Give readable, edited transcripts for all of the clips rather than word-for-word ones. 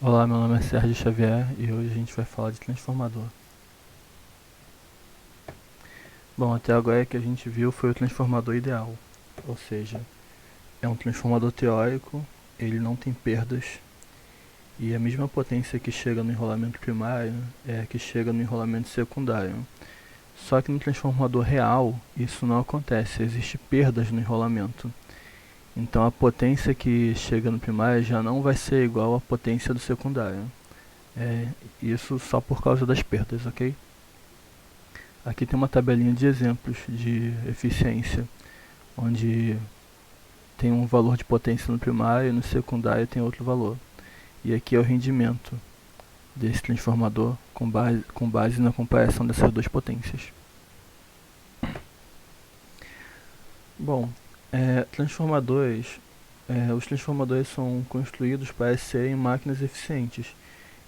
Olá, meu nome é Sérgio Xavier e hoje a gente vai falar de transformador. Bom, até agora que a gente viu foi o transformador ideal, ou seja, é um transformador teórico, ele não tem perdas e a mesma potência que chega no enrolamento primário é a que chega no enrolamento secundário. Só que no transformador real isso não acontece, existe perdas no enrolamento. Então a potência que chega no primário já não vai ser igual à potência do secundário. Isso só por causa das perdas, ok? Aqui tem uma tabelinha de exemplos de eficiência, onde tem um valor de potência no primário e no secundário tem outro valor. E aqui é o rendimento desse transformador com base na comparação dessas duas potências. Bom, os transformadores são construídos para serem máquinas eficientes.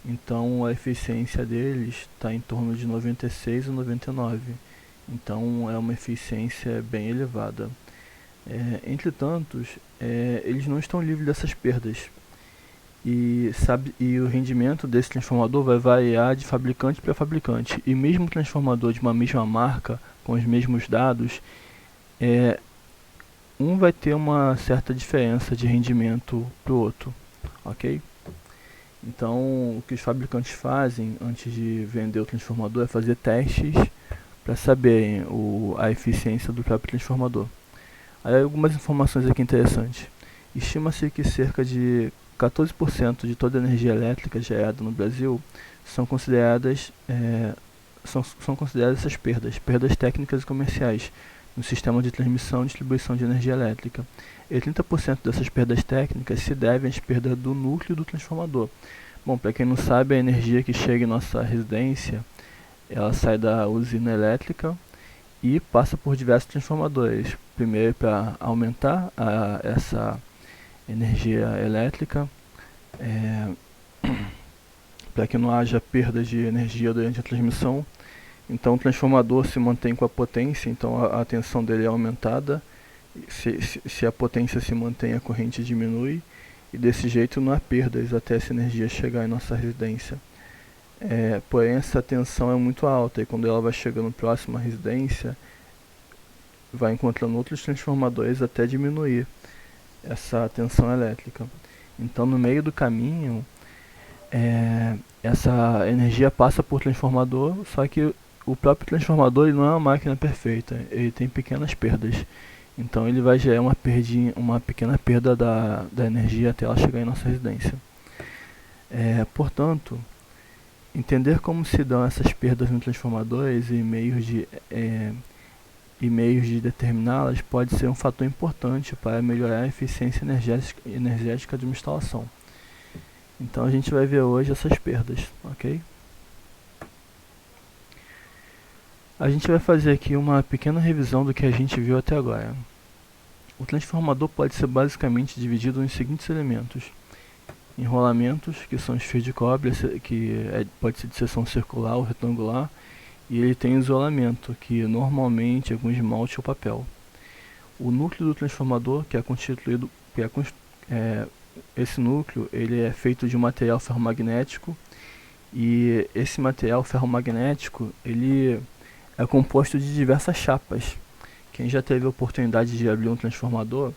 Então a eficiência deles está em torno de 96 a 99. Então é uma eficiência bem elevada. Entretanto, eles não estão livres dessas perdas. E o rendimento desse transformador vai variar de fabricante para fabricante. E mesmo o transformador de uma mesma marca, com os mesmos dados, um vai ter uma certa diferença de rendimento para o outro, ok? Então, o que os fabricantes fazem antes de vender o transformador é fazer testes para saberem a eficiência do próprio transformador. Aí algumas informações aqui interessantes. Estima-se que cerca de 14% de toda a energia elétrica gerada no Brasil são consideradas, são consideradas essas perdas técnicas e comerciais no sistema de transmissão e distribuição de energia elétrica. E 30% dessas perdas técnicas se devem às perdas do núcleo do transformador. Bom, para quem não sabe, a energia que chega em nossa residência, ela sai da usina elétrica e passa por diversos transformadores. Primeiro para aumentar essa energia elétrica, para que não haja perda de energia durante a transmissão. Então o transformador se mantém com a potência, então a tensão dele é aumentada. Se a potência se mantém, a corrente diminui. E desse jeito não há perdas até essa energia chegar em nossa residência. Porém essa tensão é muito alta e quando ela vai chegando próximo à residência, vai encontrando outros transformadores até diminuir essa tensão elétrica. Então no meio do caminho, essa energia passa por transformador, só que o próprio transformador ele não é uma máquina perfeita, ele tem pequenas perdas. Então ele vai gerar uma pequena perda da energia até ela chegar em nossa residência. Portanto, entender como se dão essas perdas nos transformadores e meios de determiná-las pode ser um fator importante para melhorar a eficiência energética de uma instalação. Então a gente vai ver hoje essas perdas, ok? A gente vai fazer aqui uma pequena revisão do que a gente viu até agora. O transformador pode ser basicamente dividido nos seguintes elementos: enrolamentos, que são os fios de cobre, pode ser de seção circular ou retangular, e ele tem isolamento, que normalmente é com esmalte ou papel. O núcleo do transformador, que é constituído, esse núcleo ele é feito de um material ferromagnético, e esse material ferromagnético ele é composto de diversas chapas. Quem já teve a oportunidade de abrir um transformador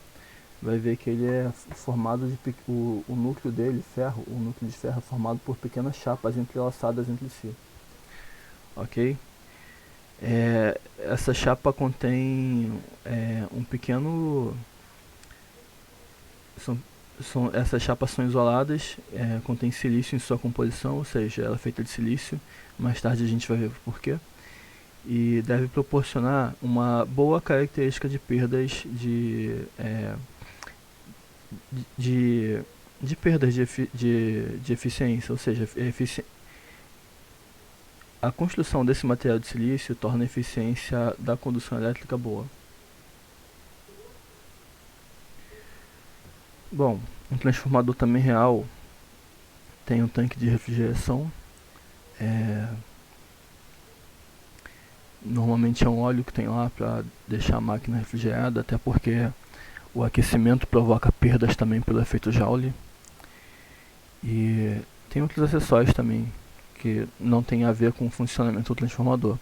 vai ver que ele é formado de o núcleo dele, o núcleo de ferro é formado por pequenas chapas entrelaçadas entre si, ok? Essa chapa contém um pequeno essas chapas são isoladas, contém silício em sua composição, ou seja, ela é feita de silício. Mais tarde a gente vai ver por quê. E deve proporcionar uma boa característica de perdas de perdas de eficiência, ou seja, a construção desse material de silício torna a eficiência da condução elétrica boa. Bom, um transformador também real tem um tanque de refrigeração. Normalmente é um óleo que tem lá para deixar a máquina refrigerada, até porque o aquecimento provoca perdas também pelo efeito Joule. E Tem outros acessórios também que não tem a ver com o funcionamento do transformador,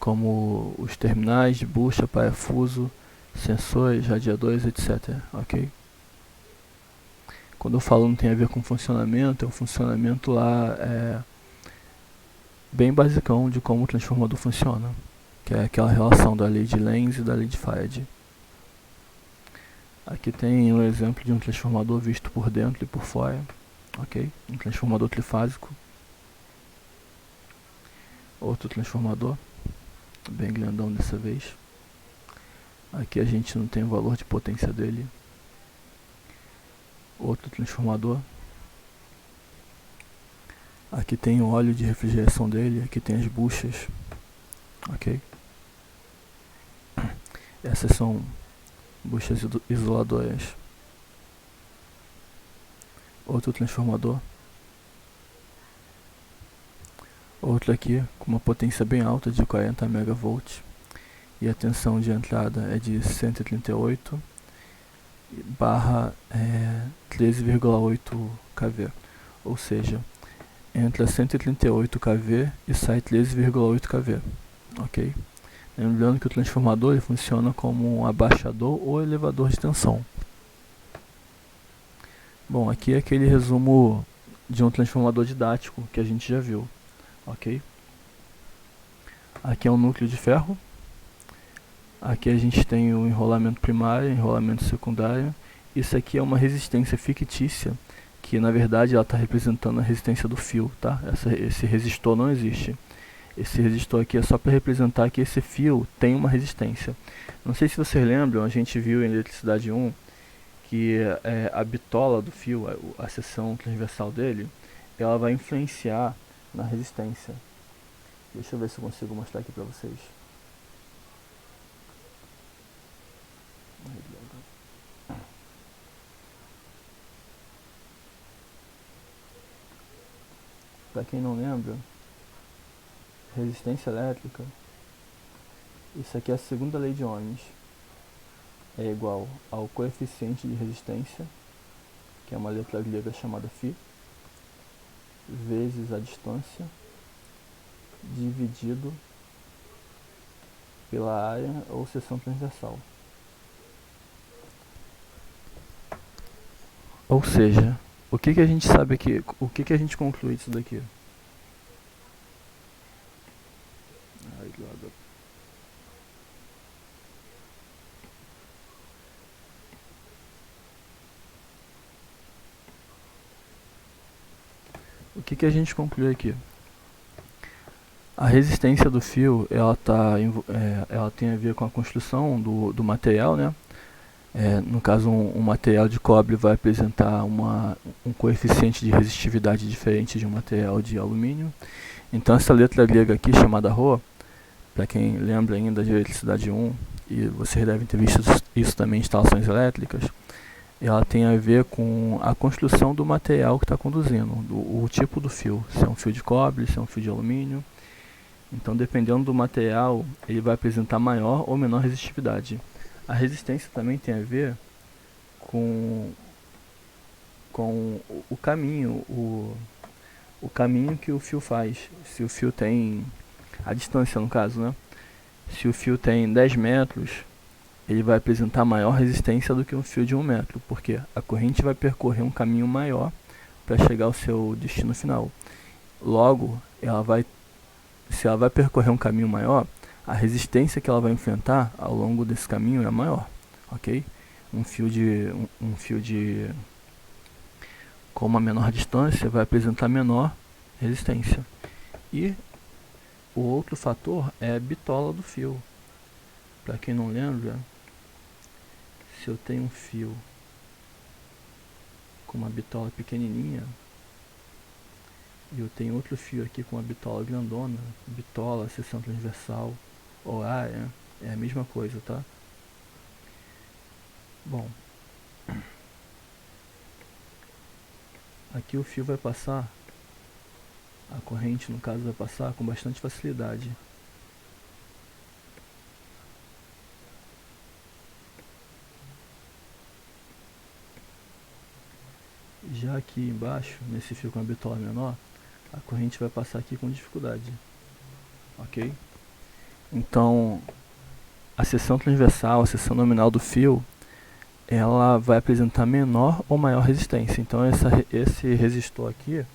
como os terminais de bucha, parafuso, sensores, radiadores, etc. Ok? Quando eu falo não tem a ver com funcionamento, é um funcionamento lá bem basicão de como o transformador funciona, que é aquela relação da lei de Lenz e da lei de Faraday. Aqui tem um exemplo de um transformador visto por dentro e por fora, ok? Um transformador trifásico. Outro transformador, bem grandão dessa vez. Aqui a gente não tem o valor de potência dele. Outro transformador. Aqui tem o óleo de refrigeração dele, aqui tem as buchas, ok? Essas são buchas isoladoras. Outro transformador. Outro aqui com uma potência bem alta de 40 MV e a tensão de entrada é de 138 barra 13,8 kV, ou seja, entra 138 kV e sai 13,8 kV, ok? Lembrando que o transformador ele funciona como um abaixador ou elevador de tensão. Bom, aqui é aquele resumo de um transformador didático que a gente já viu, ok? Aqui é um núcleo de ferro. Aqui a gente tem o enrolamento primário, enrolamento secundário. Isso aqui é uma resistência fictícia, que na verdade ela está representando a resistência do fio, tá? Esse resistor não existe. Esse resistor aqui é só para representar que esse fio tem uma resistência. Não sei se vocês lembram, a gente viu em eletricidade 1 que a bitola do fio, a seção transversal dele, ela vai influenciar na resistência. Deixa eu ver se eu consigo mostrar aqui para vocês. Para quem não lembra, resistência elétrica, isso aqui é a segunda lei de Ohms, é igual ao coeficiente de resistência, que é uma letra grega chamada φ, vezes a distância, dividido pela área ou seção transversal. Ou seja, o que a gente sabe aqui, o que a gente conclui disso daqui? O que a gente conclui aqui? A resistência do fio, ela tem a ver com a construção do material, né? No caso, um material de cobre vai apresentar um coeficiente de resistividade diferente de um material de alumínio. Então essa letra grega aqui, chamada Rho, para quem lembra ainda de eletricidade 1, e vocês devem ter visto isso também em instalações elétricas, ela tem a ver com a construção do material que está conduzindo, o tipo do fio, se é um fio de cobre, se é um fio de alumínio. Então, dependendo do material, ele vai apresentar maior ou menor resistividade. A resistência também tem a ver com o caminho, o caminho que o fio faz. Se o fio tem, a distância no caso, né? Se o fio tem 10 metros, ele vai apresentar maior resistência do que um fio de 1 metro, porque a corrente vai percorrer um caminho maior para chegar ao seu destino final. Logo, se ela vai percorrer um caminho maior, a resistência que ela vai enfrentar ao longo desse caminho é maior, ok? Um fio com uma menor distância vai apresentar menor resistência. E o outro fator é a bitola do fio. Para quem não lembra, se eu tenho um fio com uma bitola pequenininha e eu tenho outro fio aqui com uma bitola grandona, bitola, seção transversal ou área, é a mesma coisa, tá? Bom, aqui o fio vai passar, a corrente no caso vai passar com bastante facilidade. Já aqui embaixo, nesse fio com a bitola menor, a corrente vai passar aqui com dificuldade, ok? Então, a seção transversal, a seção nominal do fio, ela vai apresentar menor ou maior resistência. Então esse resistor aqui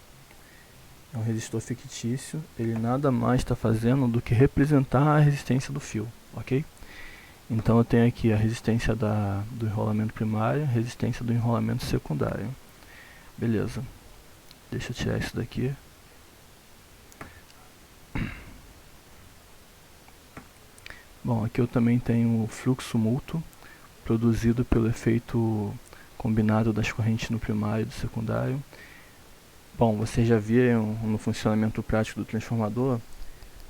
é um resistor fictício, ele nada mais está fazendo do que representar a resistência do fio, ok? Então eu tenho aqui a resistência do enrolamento primário, resistência do enrolamento secundário. Beleza, deixa eu tirar isso daqui. Bom, aqui eu também tenho o fluxo mútuo, produzido pelo efeito combinado das correntes no primário e do secundário. Bom, vocês já viram no funcionamento prático do transformador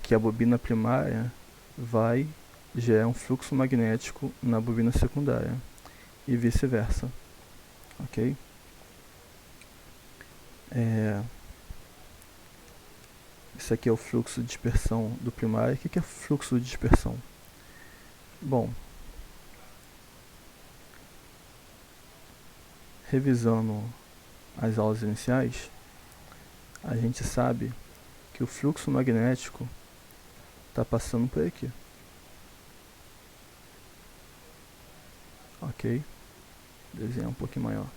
que a bobina primária vai gerar um fluxo magnético na bobina secundária e vice-versa, ok? Esse aqui é o fluxo de dispersão do primário. O que é fluxo de dispersão? Bom, revisando as aulas iniciais, a gente sabe que o fluxo magnético está passando por aqui. Ok? Desenhar um pouquinho maior.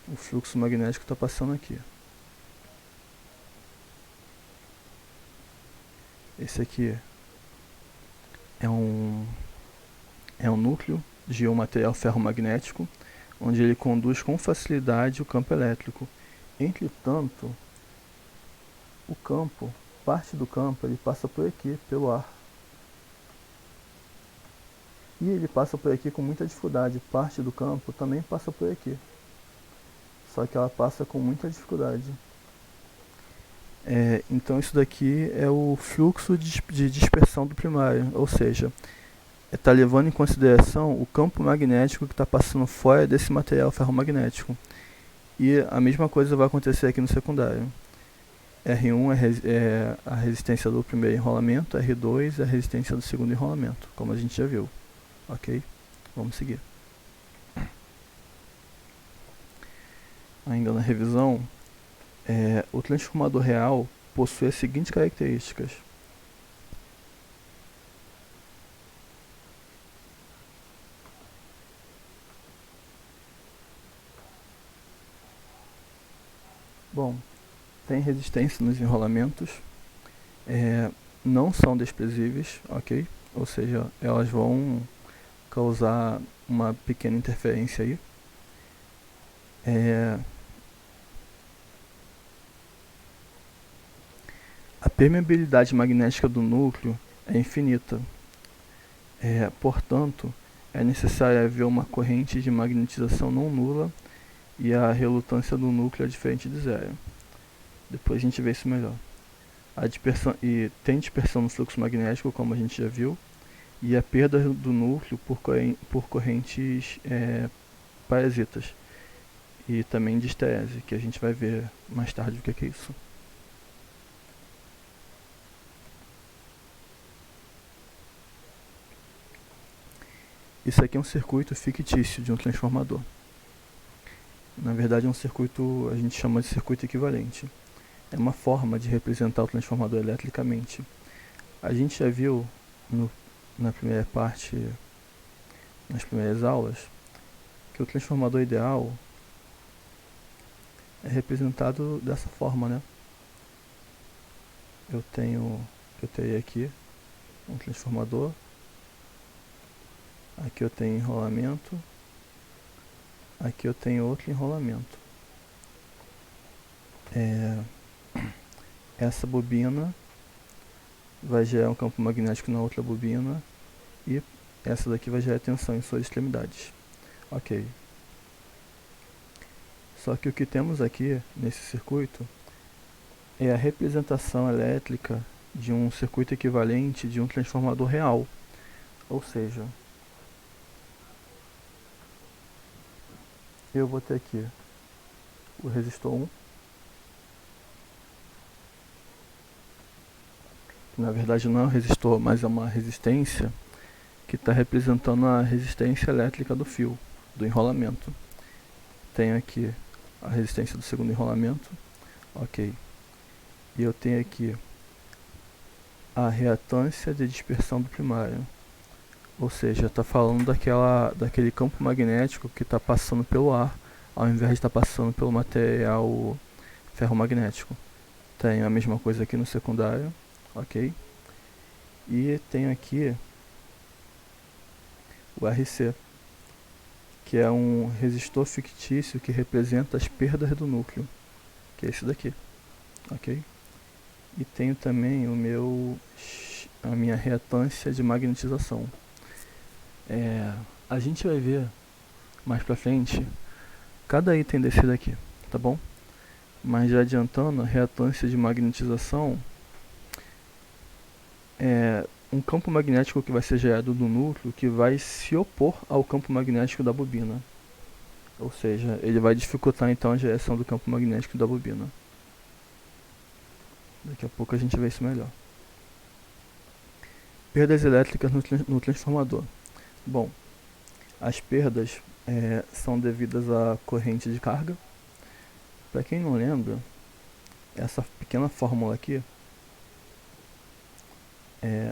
O fluxo magnético está passando aqui. Esse aqui é um núcleo de um material ferromagnético, onde ele conduz com facilidade o campo elétrico. Entretanto, parte do campo, ele passa por aqui, pelo ar. E ele passa por aqui com muita dificuldade. Parte do campo também passa por aqui. Só que ela passa com muita dificuldade. Então isso daqui é o fluxo de dispersão do primário, ou seja, está levando em consideração o campo magnético que está passando fora desse material ferromagnético. E a mesma coisa vai acontecer aqui no secundário. R1 é a resistência do primeiro enrolamento, R2 é a resistência do segundo enrolamento, como a gente já viu. Ok? Vamos seguir. Ainda na revisão, o transformador real possui as seguintes características. Bom, tem resistência nos enrolamentos, não são desprezíveis, ok? Ou seja, elas vão causar uma pequena interferência aí. A permeabilidade magnética do núcleo é infinita. Portanto, é necessário haver uma corrente de magnetização não nula e a relutância do núcleo é diferente de zero. Depois a gente vê isso melhor. Tem dispersão no fluxo magnético, como a gente já viu, e a perda do núcleo por correntes parasitas. E também de estérese, que a gente vai ver mais tarde o que é isso. Isso aqui é um circuito fictício de um transformador. Na verdade é um circuito, a gente chama de circuito equivalente. É uma forma de representar o transformador eletricamente. A gente já viu na primeira parte, nas primeiras aulas, que o transformador ideal é representado dessa forma, né? Eu teria aqui um transformador, aqui eu tenho enrolamento, aqui eu tenho outro enrolamento. Essa bobina vai gerar um campo magnético na outra bobina e essa daqui vai gerar tensão em suas extremidades. Ok. Só que o que temos aqui nesse circuito é a representação elétrica de um circuito equivalente de um transformador real. Ou seja, eu vou ter aqui o resistor 1, que na verdade não é um resistor, mas é uma resistência que está representando a resistência elétrica do fio, do enrolamento. tenho aqui a resistência do segundo enrolamento, ok. E eu tenho aqui a reatância de dispersão do primário, ou seja, está falando daquele campo magnético que está passando pelo ar, ao invés de estar passando pelo material ferromagnético. Tenho a mesma coisa aqui no secundário, ok. E tenho aqui o RC, que é um resistor fictício que representa as perdas do núcleo, que é esse daqui, ok? E tenho também a minha reatância de magnetização. A gente vai ver mais pra frente cada item desse daqui, tá bom? Mas já adiantando, a reatância de magnetização é um campo magnético que vai ser gerado do núcleo que vai se opor ao campo magnético da bobina. Ou seja, ele vai dificultar então a geração do campo magnético da bobina. Daqui a pouco a gente vê isso melhor. Perdas elétricas no transformador. Bom, as perdas são devidas à corrente de carga. Para quem não lembra, essa pequena fórmula aqui,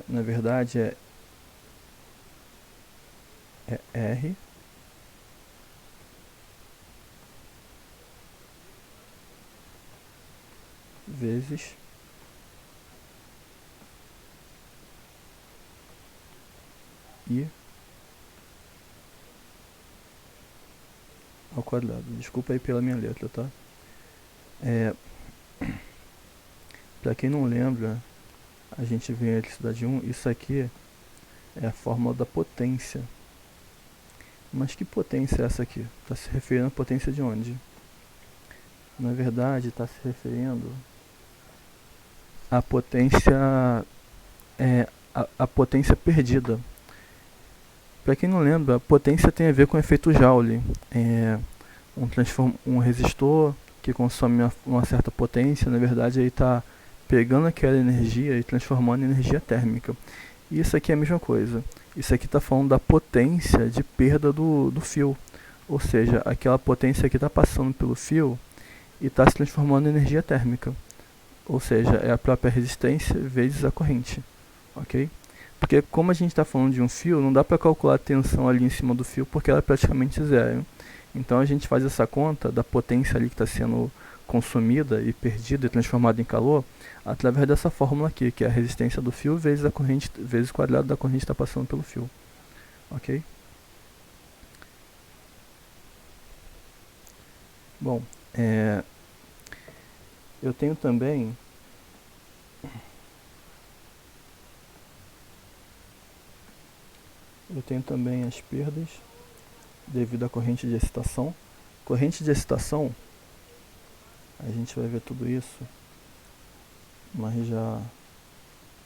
na verdade é R vezes I ao quadrado. Desculpa aí pela minha letra, tá? Para quem não lembra, a gente vê a eletricidade 1, isso aqui é a fórmula da potência. Mas que potência é essa aqui? Está se referindo à potência de onde? Na verdade, está se referindo à potência, a potência perdida. Para quem não lembra, a potência tem a ver com o efeito Joule. Um resistor que consome uma certa potência, na verdade, ele está pegando aquela energia e transformando em energia térmica. E isso aqui é a mesma coisa. Isso aqui está falando da potência de perda do fio. Ou seja, aquela potência que está passando pelo fio e está se transformando em energia térmica. Ou seja, é a própria resistência vezes a corrente. Ok? Porque como a gente está falando de um fio, não dá para calcular a tensão ali em cima do fio porque ela é praticamente zero. Então a gente faz essa conta da potência ali que está sendo consumida e perdida e transformada em calor através dessa fórmula aqui, que é a resistência do fio vezes a corrente, vezes o quadrado da corrente que está passando pelo fio. Ok? Bom, eu tenho também as perdas devido à corrente de excitação. Corrente de excitação, a gente vai ver tudo isso, mas já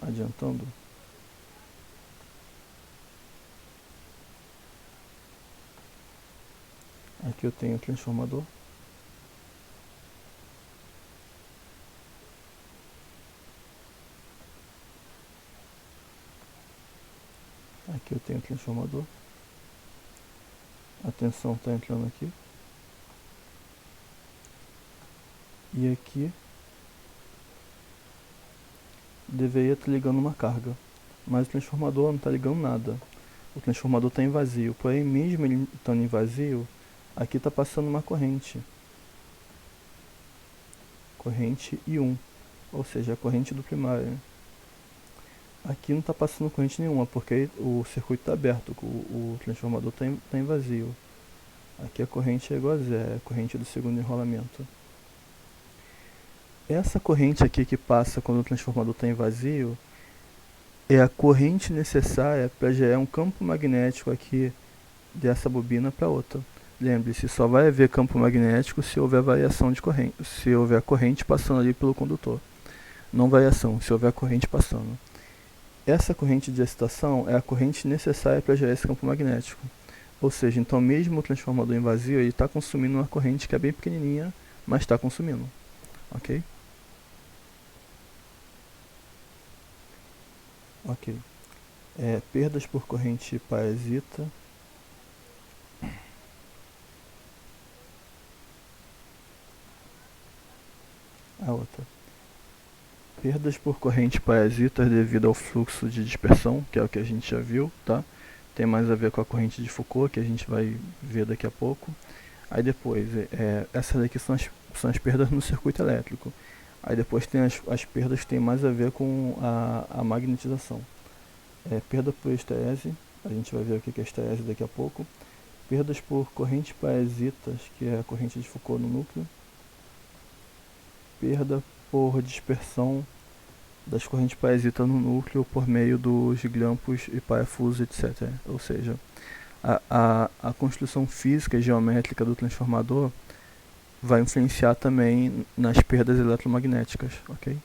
adiantando. Aqui eu tenho o transformador. Aqui eu tenho o transformador. A tensão está entrando aqui. E aqui deveria estar ligando uma carga. Mas o transformador não está ligando nada. O transformador está em vazio. Porém, mesmo ele estando em vazio, aqui está passando uma corrente. Corrente I1. Ou seja, a corrente do primário. Aqui não está passando corrente nenhuma, porque o circuito está aberto, o transformador está em vazio. Aqui a corrente é igual a zero, é a corrente do segundo enrolamento. Essa corrente aqui que passa quando o transformador está em vazio é a corrente necessária para gerar um campo magnético aqui dessa bobina para outra. Lembre-se, só vai haver campo magnético se houver variação de corrente, se houver corrente passando ali pelo condutor. Não variação, se houver corrente passando. Essa corrente de excitação é a corrente necessária para gerar esse campo magnético. Ou seja, então mesmo o transformador em vazio, ele está consumindo uma corrente que é bem pequenininha, mas está consumindo. Ok? Ok. Perdas por corrente parasita. A outra. Perdas por corrente parasitas devido ao fluxo de dispersão, que é o que a gente já viu, tá? Tem mais a ver com a corrente de Foucault, que a gente vai ver daqui a pouco. Aí depois, essas daqui são as perdas no circuito elétrico. Aí depois tem as perdas que tem mais a ver com a magnetização. Perda por estese, a gente vai ver o que é estese daqui a pouco. Perdas por correntes parasitas, que é a corrente de Foucault no núcleo. Perda por dispersão das correntes parasitas no núcleo por meio dos grampos e parafusos, etc. Ou seja, a construção física e geométrica do transformador vai influenciar também nas perdas eletromagnéticas, ok?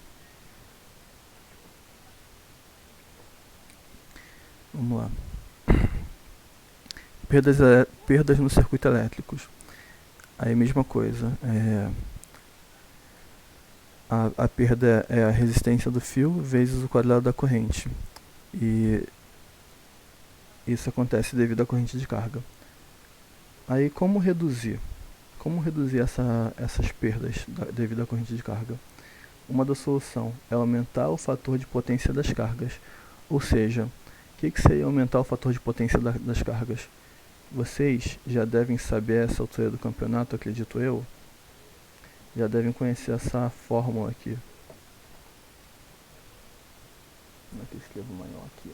Vamos lá. Perdas no circuito elétricos. Aí mesma coisa. A perda é a resistência do fio vezes o quadrado da corrente. E isso acontece devido à corrente de carga. Aí como reduzir? Como reduzir essas perdas devido à corrente de carga? Uma da solução é aumentar o fator de potência das cargas. Ou seja, o que seria aumentar o fator de potência das cargas? Vocês já devem saber essa altura do campeonato, acredito eu. Já devem conhecer essa fórmula aqui. Como é que eu escrevo maior aqui?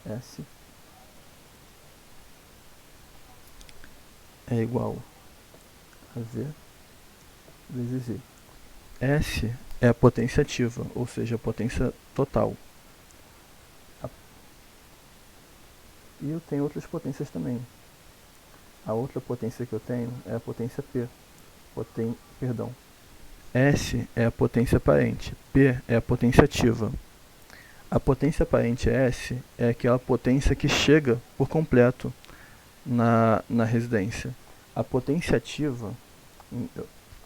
S é igual a V vezes Z. S é a potência ativa, ou seja, a potência total. E eu tenho outras potências também. A outra potência que eu tenho é a potência P. S é a potência aparente, P é a potência ativa. A potência aparente S é aquela potência que chega por completo na residência. A potência ativa,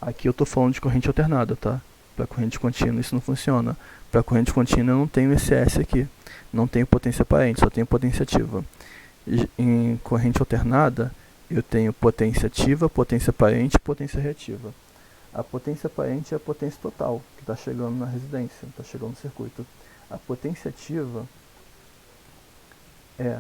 aqui eu estou falando de corrente alternada, tá? Para corrente contínua isso não funciona. Para corrente contínua eu não tenho esse S aqui. Não tenho potência aparente, só tenho potência ativa. Em corrente alternada eu tenho potência ativa, potência aparente e potência reativa. A potência aparente é a potência total, que está chegando na residência, está chegando no circuito. A potência ativa é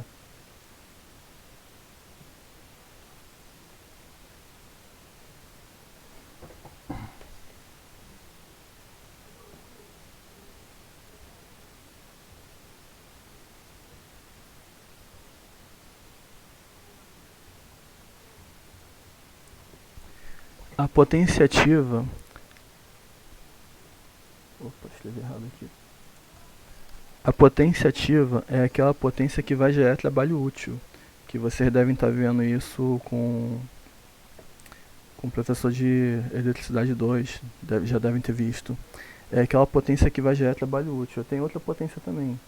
a potência ativa. Opa, escrevi errado aqui. A potência ativa é aquela potência que vai gerar trabalho útil, que vocês devem estar vendo isso com o professor de eletricidade 2, já devem ter visto. É aquela potência que vai gerar trabalho útil. Eu tenho outra potência também.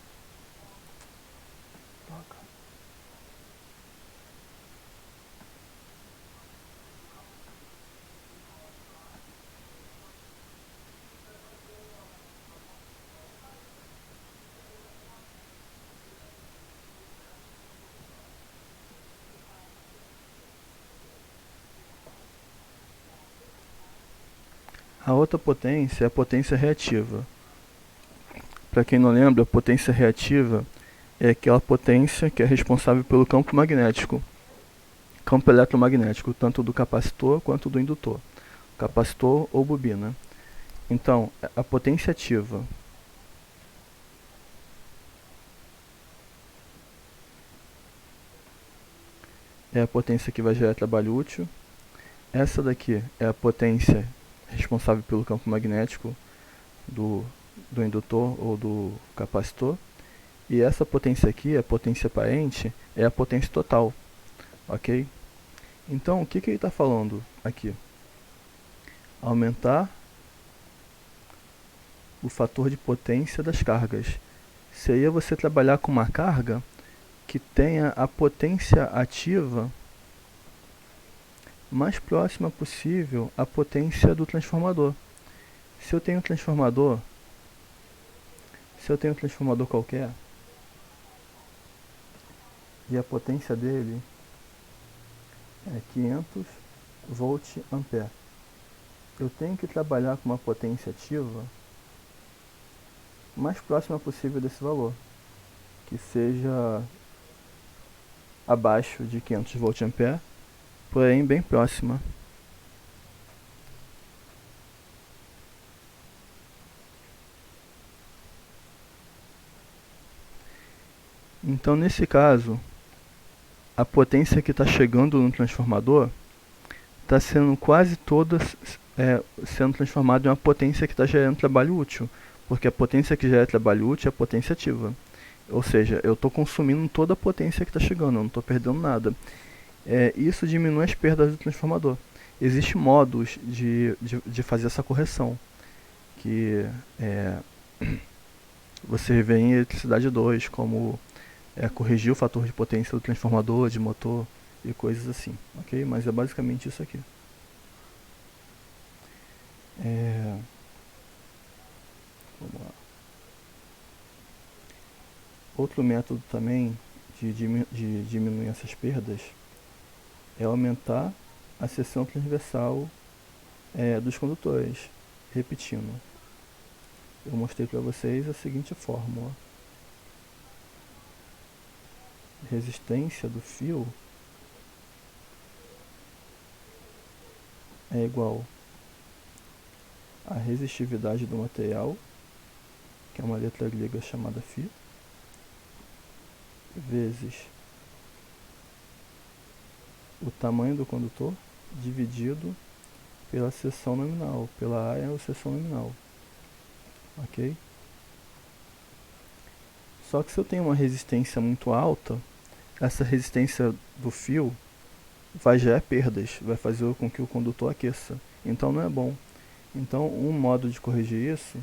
A outra potência é a potência reativa. Para quem não lembra, a potência reativa é aquela potência que é responsável pelo campo magnético, campo eletromagnético, tanto do capacitor quanto do indutor, capacitor ou bobina. Então, a potência ativa é a potência que vai gerar trabalho útil. Essa daqui é a potência responsável pelo campo magnético do indutor ou do capacitor. E essa potência aqui, a potência aparente, é a potência total, ok? Então, o que ele está falando aqui? Aumentar o fator de potência das cargas. Seria você trabalhar com uma carga que tenha a potência ativa mais próxima possível à potência do transformador. Se eu tenho um transformador qualquer, e a potência dele é 500 volt-ampere. Eu tenho que trabalhar com uma potência ativa mais próxima possível desse valor, que seja abaixo de 500 volt-ampere, porém bem próxima. Então, nesse caso, a potência que está chegando no transformador está sendo quase toda sendo transformada em uma potência que está gerando trabalho útil, porque a potência que gera trabalho útil é a potência ativa. Ou seja, eu estou consumindo toda a potência que está chegando, eu não estou perdendo nada. Isso diminui as perdas do transformador. Existem modos de fazer essa correção, que você vê em eletricidade 2, como corrigir o fator de potência do transformador, de motor e coisas assim, ok? Mas é basicamente isso aqui. Vamos lá. Outro método também de diminuir essas perdas é aumentar a seção transversal dos condutores, repetindo. Eu mostrei para vocês a seguinte fórmula. Resistência do fio é igual a resistividade do material, que é uma letra grega chamada φ, vezes o tamanho do condutor dividido pela seção nominal, pela área ou seção nominal, ok? Só que se eu tenho uma resistência muito alta, essa resistência do fio vai gerar perdas, vai fazer com que o condutor aqueça, então não é bom. Então um modo de corrigir isso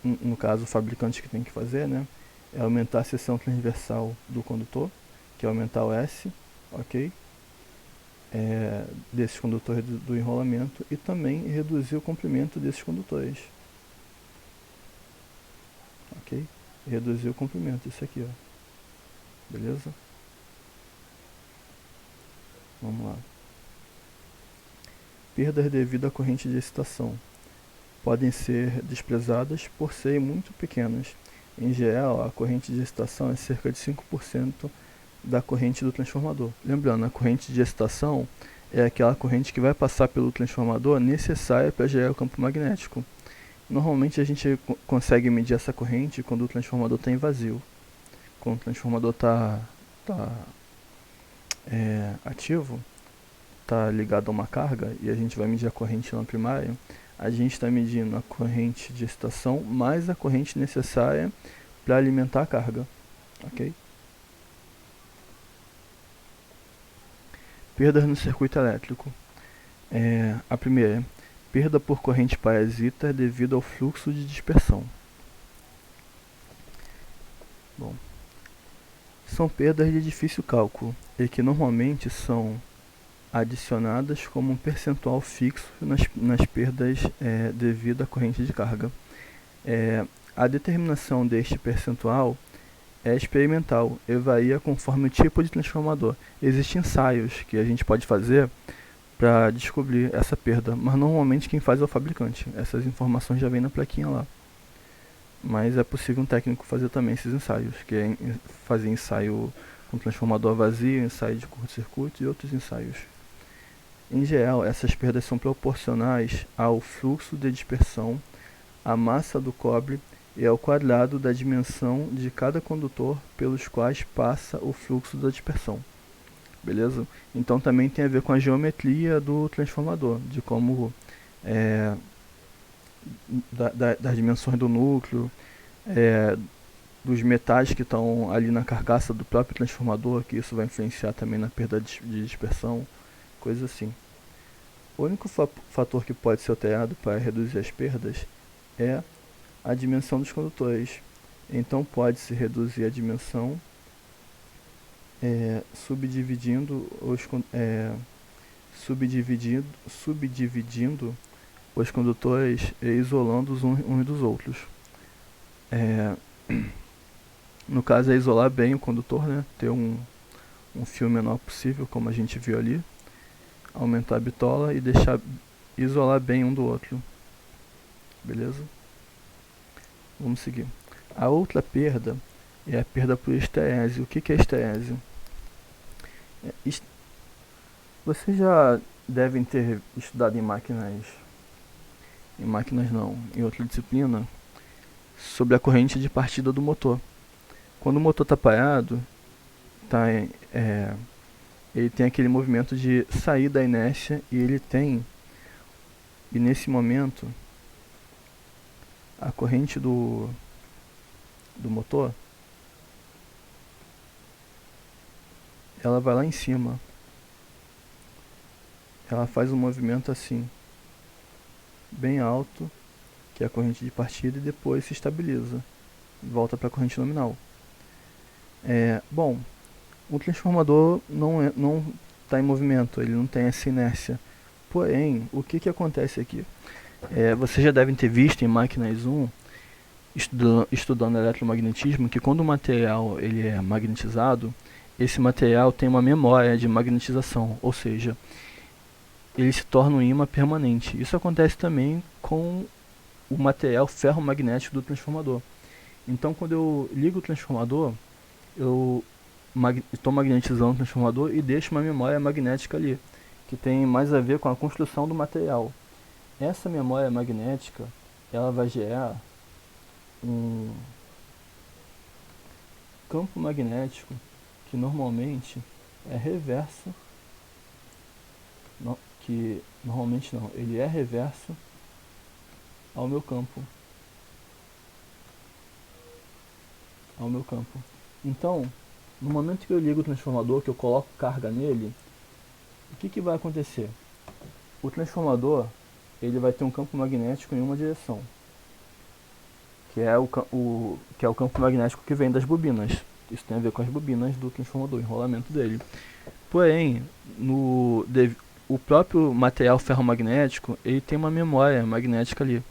no caso o fabricante que tem que fazer, né, é aumentar a seção transversal do condutor, que é aumentar o S, ok? Desses condutores do enrolamento, e também reduzir o comprimento desses condutores, ok? Reduzir o comprimento, isso aqui, ó. Beleza? Vamos lá. Perdas devido à corrente de excitação podem ser desprezadas por serem muito pequenas. Em geral, a corrente de excitação é cerca de 5% da corrente do transformador. Lembrando, a corrente de excitação é aquela corrente que vai passar pelo transformador necessária para gerar o campo magnético. Normalmente a gente consegue medir essa corrente quando o transformador está em vazio. Quando o transformador está ativo, está ligado a uma carga, e a gente vai medir a corrente na primária, a gente está medindo a corrente de excitação mais a corrente necessária para alimentar a carga, ok? Perdas no circuito elétrico. A primeira, perda por corrente parasita devido ao fluxo de dispersão. Bom, são perdas de difícil cálculo e que normalmente são adicionadas como um percentual fixo nas perdas devido à corrente de carga. A determinação deste percentual é experimental e varia conforme o tipo de transformador. Existem ensaios que a gente pode fazer para descobrir essa perda, mas normalmente quem faz é o fabricante. Essas informações já vêm na plaquinha lá. Mas é possível um técnico fazer também esses ensaios, que é fazer ensaio com transformador vazio, ensaio de curto-circuito e outros ensaios. Em geral, essas perdas são proporcionais ao fluxo de dispersão, à massa do cobre e ao quadrado da dimensão de cada condutor pelos quais passa o fluxo da dispersão. Beleza? Então também tem a ver com a geometria do transformador, de como das dimensões do núcleo, dos metais que estão ali na carcaça do próprio transformador, que isso vai influenciar também na perda de dispersão, coisas assim. O único fator que pode ser alterado para reduzir as perdas é a dimensão dos condutores. Então pode-se reduzir a dimensão subdividindo os condutores e isolando uns dos outros. No caso é isolar bem o condutor, né? Ter um fio menor possível, como a gente viu ali. Aumentar a bitola e deixar isolar bem um do outro. Beleza? Vamos seguir. A outra perda é a perda por esterese. O que é esterese? Vocês já devem ter estudado em máquinas não, em outra disciplina, sobre a corrente de partida do motor. Quando o motor está parado, ele tem aquele movimento de sair da inércia e nesse momento a corrente do motor, ela vai lá em cima, ela faz um movimento assim, bem alto, que é a corrente de partida, e depois se estabiliza, volta para a corrente nominal. Bom, o transformador não está em movimento, ele não tem essa inércia. Porém, o que acontece aqui? Vocês já devem ter visto em máquinas 1, estudando eletromagnetismo, que quando o material ele é magnetizado, esse material tem uma memória de magnetização, ou seja, ele se torna um ímã permanente. Isso acontece também com o material ferromagnético do transformador. Então, quando eu ligo o transformador, eu estou magnetizando o transformador e deixo uma memória magnética ali, que tem mais a ver com a construção do material. Essa memória magnética, ela vai gerar um campo magnético que normalmente é reverso, ele é reverso ao meu campo. Então, no momento que eu ligo o transformador, que eu coloco carga nele, o que vai acontecer? O transformador ele vai ter um campo magnético em uma direção, que é o campo magnético que vem das bobinas. Isso tem a ver com as bobinas do transformador, o enrolamento dele. Porém, o próprio material ferromagnético ele tem uma memória magnética ali.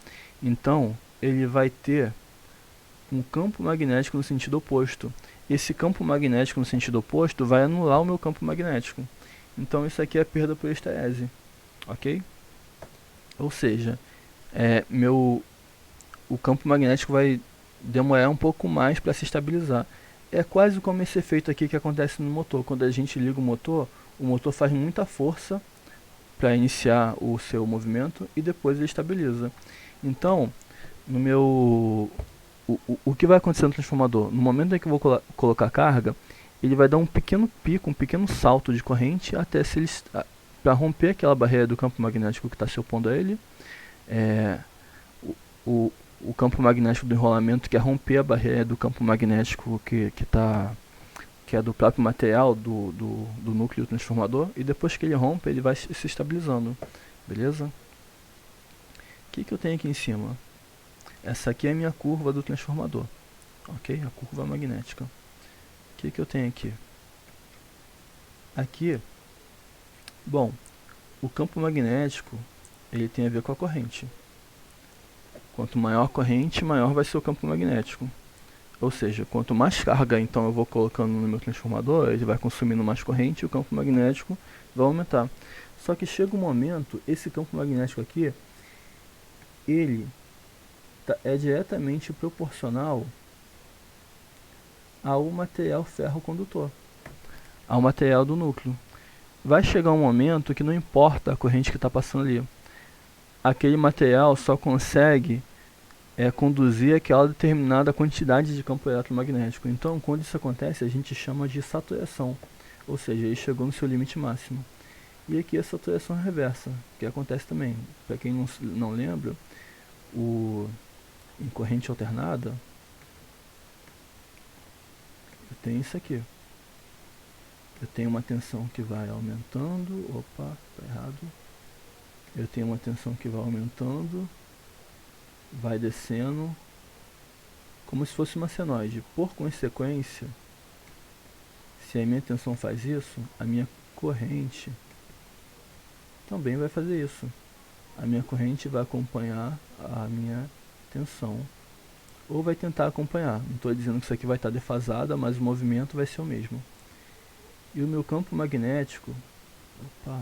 Então, ele vai ter um campo magnético no sentido oposto. Esse campo magnético no sentido oposto vai anular o meu campo magnético. Então, isso aqui é perda por esterese. Ok? Ou seja, o campo magnético vai demorar um pouco mais para se estabilizar. É quase como esse efeito aqui que acontece no motor. Quando a gente liga o motor faz muita força para iniciar o seu movimento e depois ele estabiliza. Então, o que vai acontecer no transformador? No momento em que eu vou colocar carga, ele vai dar um pequeno pico, um pequeno salto de corrente até se ele para romper aquela barreira do campo magnético que está se opondo a ele. O campo magnético do enrolamento quer romper a barreira do campo magnético que é do próprio material do núcleo do transformador, e depois que ele rompe, ele vai se estabilizando. Beleza? O que eu tenho aqui em cima? Essa aqui é a minha curva do transformador. Ok? A curva magnética. O que eu tenho aqui? Aqui, bom, o campo magnético ele tem a ver com a corrente. Quanto maior a corrente, maior vai ser o campo magnético. Ou seja, quanto mais carga então eu vou colocando no meu transformador, ele vai consumindo mais corrente e o campo magnético vai aumentar. Só que chega um momento, esse campo magnético aqui, ele é diretamente proporcional ao material ferro-condutor, ao material do núcleo. Vai chegar um momento que não importa a corrente que está passando ali, aquele material só consegue conduzir aquela determinada quantidade de campo eletromagnético. Então, quando isso acontece, a gente chama de saturação, ou seja, ele chegou no seu limite máximo. E aqui a saturação reversa, que acontece também. Para quem não lembra, em corrente alternada, eu tenho isso aqui. Eu tenho uma tensão que vai aumentando. Opa, tá errado. Eu tenho uma tensão que vai aumentando, vai descendo, como se fosse uma senoide. Por consequência, se a minha tensão faz isso, a minha corrente também vai fazer isso. A minha corrente vai acompanhar a minha tensão. ou vai tentar acompanhar. Não estou dizendo que isso aqui vai estar defasada, mas o movimento vai ser o mesmo. E o meu campo magnético, opa,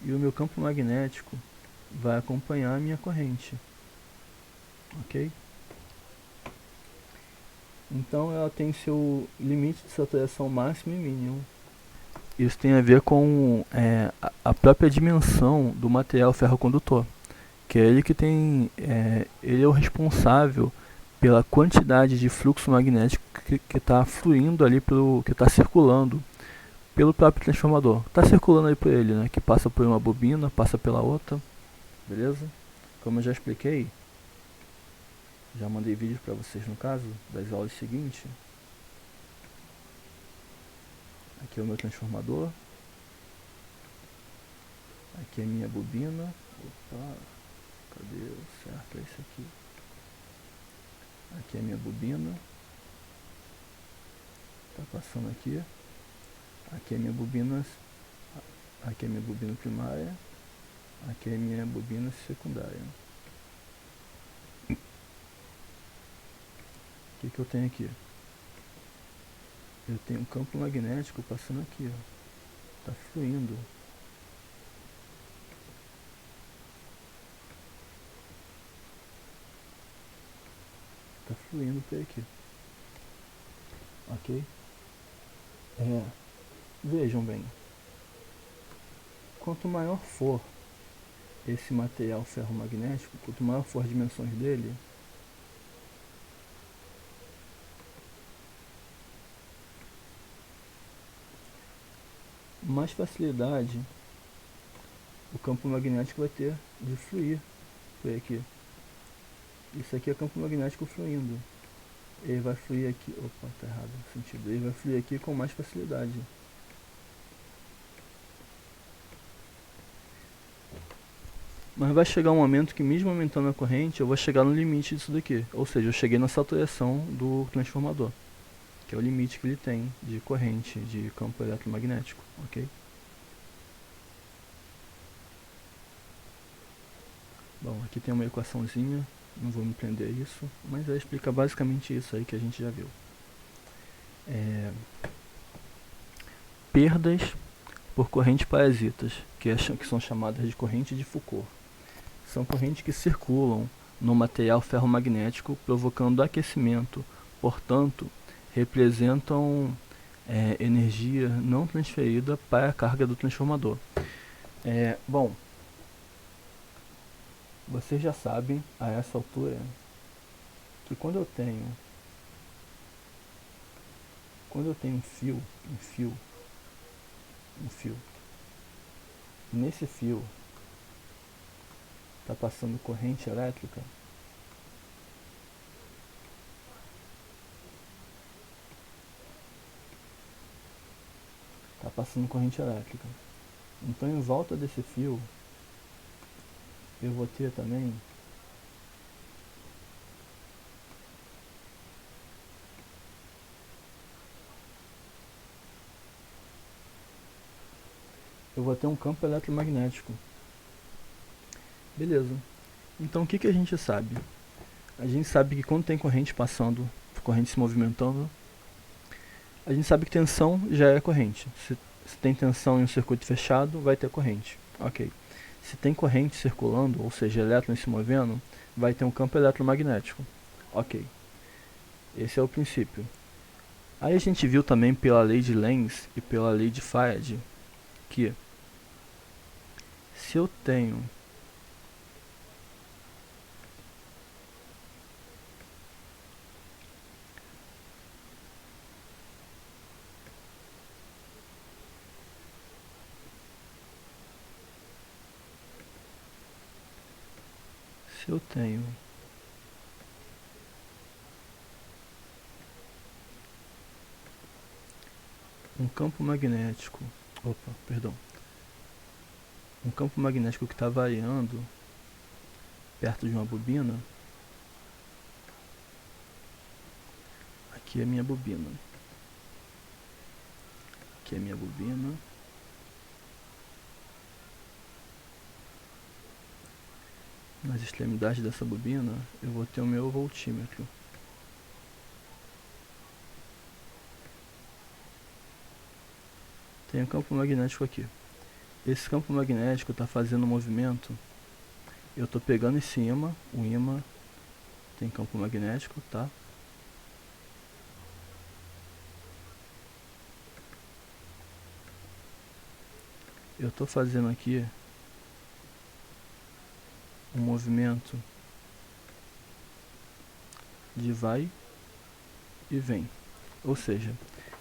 e o meu campo magnético vai acompanhar a minha corrente, ok? Então ela tem seu limite de saturação máximo e mínimo. Isso tem a ver com a própria dimensão do material ferrocondutor, que é ele que tem, ele é o responsável pela quantidade de fluxo magnético que está fluindo ali, que está circulando pelo próprio transformador. Está circulando aí por ele, né? Que passa por uma bobina, passa pela outra, beleza? Como eu já expliquei, já mandei vídeo para vocês no caso das aulas seguintes. Aqui é o meu transformador. Aqui é a minha bobina. Opa, cadê o certo? É esse aqui. Aqui é a minha bobina. Tá passando aqui. Aqui é a minha bobina. Aqui é a minha bobina primária. Aqui é a minha bobina secundária. O que eu tenho aqui? Eu tenho um campo magnético passando aqui, ó. Tá fluindo. Tá fluindo por aqui. Ok? Vejam bem. Quanto maior for esse material ferromagnético, quanto maior for as dimensões dele, mais facilidade o campo magnético vai ter de fluir por aqui. Isso aqui é campo magnético fluindo. Ele vai fluir aqui. Opa, tá errado o sentido. Ele vai fluir aqui com mais facilidade. Mas vai chegar um momento que, mesmo aumentando a corrente, eu vou chegar no limite disso daqui. Ou seja, eu cheguei na saturação do transformador, que é o limite que ele tem de corrente, de campo eletromagnético, ok? Bom, aqui tem uma equaçãozinha, não vou me prender a isso, mas ela explica basicamente isso aí que a gente já viu. Perdas por correntes parasitas, que são chamadas de corrente de Foucault. São correntes que circulam no material ferromagnético, provocando aquecimento, portanto, representam energia não transferida para a carga do transformador. Bom, vocês já sabem a essa altura que quando eu tenho um fio, nesse fio está passando corrente elétrica, então em volta desse fio eu vou ter também um campo eletromagnético. Beleza. Então o que a gente sabe? A gente sabe que quando tem corrente passando, corrente se movimentando, a gente sabe que tensão já é corrente. Se tem tensão em um circuito fechado, vai ter corrente. Ok. Se tem corrente circulando, ou seja, elétrons se movendo, vai ter um campo eletromagnético. Ok. Esse é o princípio. Aí a gente viu também pela lei de Lenz e pela lei de Faraday que se eu tenho um campo magnético, um campo magnético que está variando perto de uma bobina, aqui é a minha bobina, nas extremidades dessa bobina, eu vou ter o meu voltímetro. Tem um campo magnético aqui. Esse campo magnético está fazendo um movimento. Eu estou pegando esse ímã, o ímã tem campo magnético, tá? Eu estou fazendo aqui um movimento de vai e vem. Ou seja,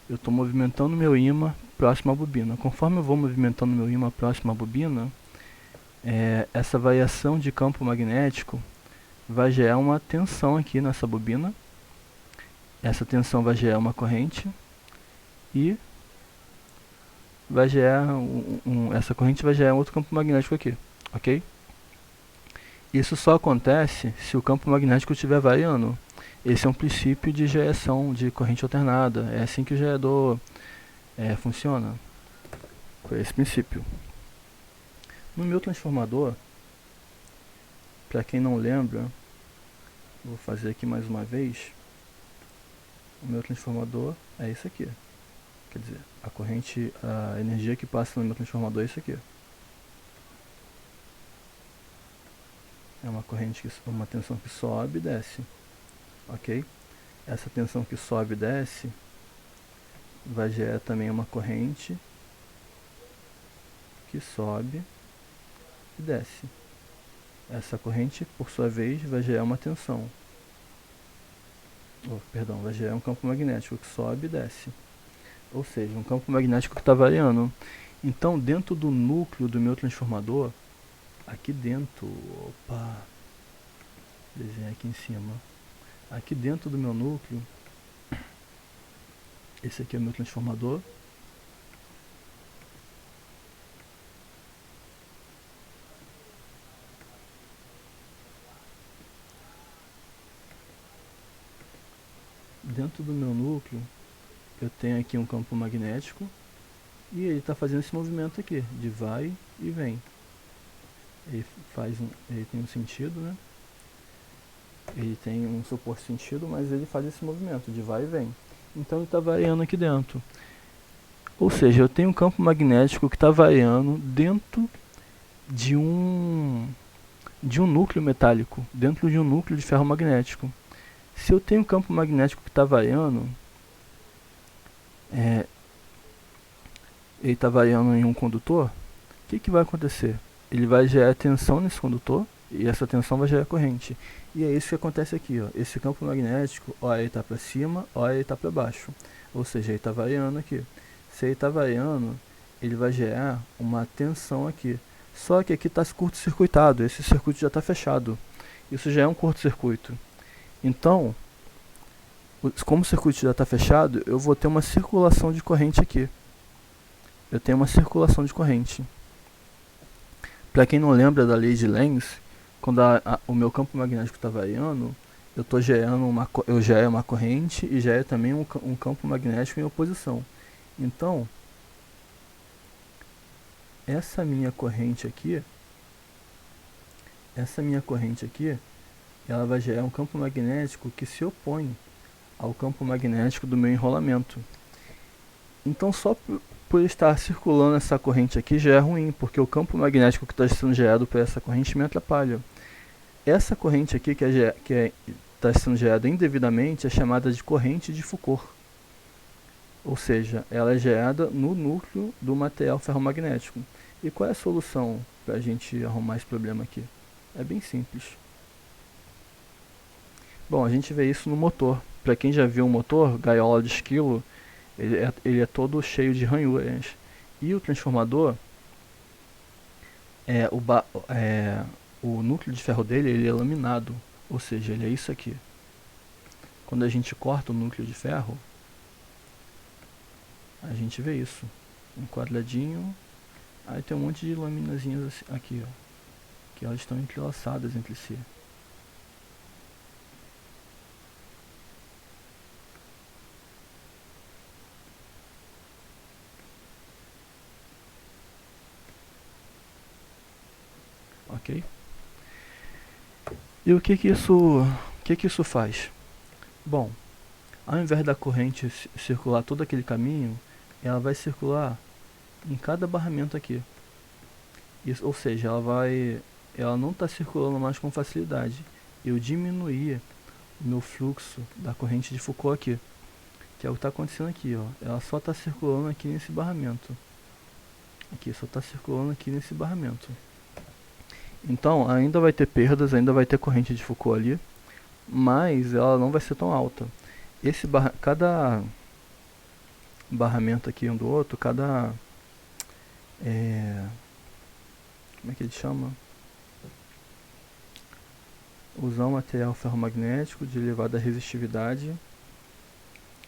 eu estou movimentando meu ímã próximo à bobina. Conforme eu vou movimentando meu ímã próximo à bobina, essa variação de campo magnético vai gerar uma tensão aqui nessa bobina. Essa tensão vai gerar uma corrente e vai gerar essa corrente vai gerar outro campo magnético aqui, ok? Isso só acontece se o campo magnético estiver variando. Esse é um princípio de geração de corrente alternada. É assim que o gerador funciona, com esse princípio. No meu transformador, para quem não lembra, vou fazer aqui mais uma vez. O meu transformador é isso aqui. Quer dizer, a energia que passa no meu transformador é isso aqui. É uma corrente, uma tensão que sobe e desce, ok? Essa tensão que sobe e desce vai gerar também uma corrente que sobe e desce. Essa corrente, por sua vez, vai gerar uma tensão. Vai gerar um campo magnético que sobe e desce. Ou seja, um campo magnético que está variando. Então, dentro do núcleo do meu transformador, aqui dentro, desenhar aqui em cima. Aqui dentro do meu núcleo, esse aqui é o meu transformador. Dentro do meu núcleo, eu tenho aqui um campo magnético e ele está fazendo esse movimento aqui, de vai e vem. Ele tem um sentido, né? Ele tem um suposto sentido, mas ele faz esse movimento de vai e vem. Então ele está variando aqui dentro. Ou seja, eu tenho um campo magnético que está variando dentro de um núcleo metálico, dentro de um núcleo de ferro magnético. Se eu tenho um campo magnético que está variando, ele está variando em um condutor, o que vai acontecer? Ele vai gerar tensão nesse condutor e essa tensão vai gerar corrente. E é isso que acontece aqui, ó. Esse campo magnético, ó, ele está para cima, ó, ele está para baixo. Ou seja, ele está variando aqui. Se ele está variando, ele vai gerar uma tensão aqui. Só que aqui está curto-circuitado, esse circuito já está fechado. Isso já é um curto-circuito. Então, como o circuito já está fechado, eu vou ter uma circulação de corrente aqui. Eu tenho uma circulação de corrente. Para quem não lembra da lei de Lenz, quando o meu campo magnético está variando, eu gero uma corrente e gero também um campo magnético em oposição. Então, essa minha corrente aqui, ela vai gerar um campo magnético que se opõe ao campo magnético do meu enrolamento. Então, só por estar circulando essa corrente aqui já é ruim, porque o campo magnético que está sendo gerado por essa corrente me atrapalha. Essa corrente aqui que está sendo gerada indevidamente é chamada de corrente de Foucault. Ou seja, ela é gerada no núcleo do material ferromagnético. E qual é a solução para a gente arrumar esse problema aqui? É bem simples. Bom, a gente vê isso no motor. Para quem já viu um motor, gaiola de esquilo, ele é todo cheio de ranhuras. E o transformador, o núcleo de ferro dele ele é laminado. Ou seja, ele é isso aqui. Quando a gente corta o núcleo de ferro, a gente vê isso. Um quadradinho. Aí tem um monte de laminazinhas aqui, ó, que elas estão entrelaçadas entre si. Ok? E o que que isso faz? Bom, ao invés da corrente circular todo aquele caminho, ela vai circular em cada barramento aqui. Isso, ou seja, ela não está circulando mais com facilidade. Eu diminuí o meu fluxo da corrente de Foucault aqui, que é o que está acontecendo aqui, ó. Ela só está circulando aqui nesse barramento. Aqui, só está circulando aqui nesse barramento. Então, ainda vai ter perdas, ainda vai ter corrente de Foucault ali, mas ela não vai ser tão alta. Cada barramento aqui um do outro, como é que ele chama? Usar um material ferromagnético de elevada resistividade,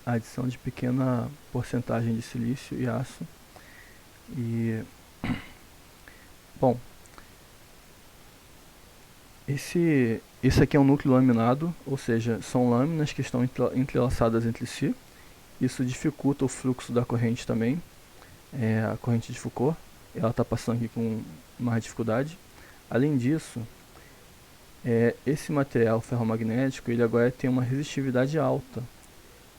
adição de pequena porcentagem de silício e aço. E bom, esse aqui é um núcleo laminado, ou seja, são lâminas que estão entrelaçadas entre si. Isso dificulta o fluxo da corrente também. A corrente de Foucault, ela está passando aqui com mais dificuldade. Além disso, esse material ferromagnético, ele agora tem uma resistividade alta.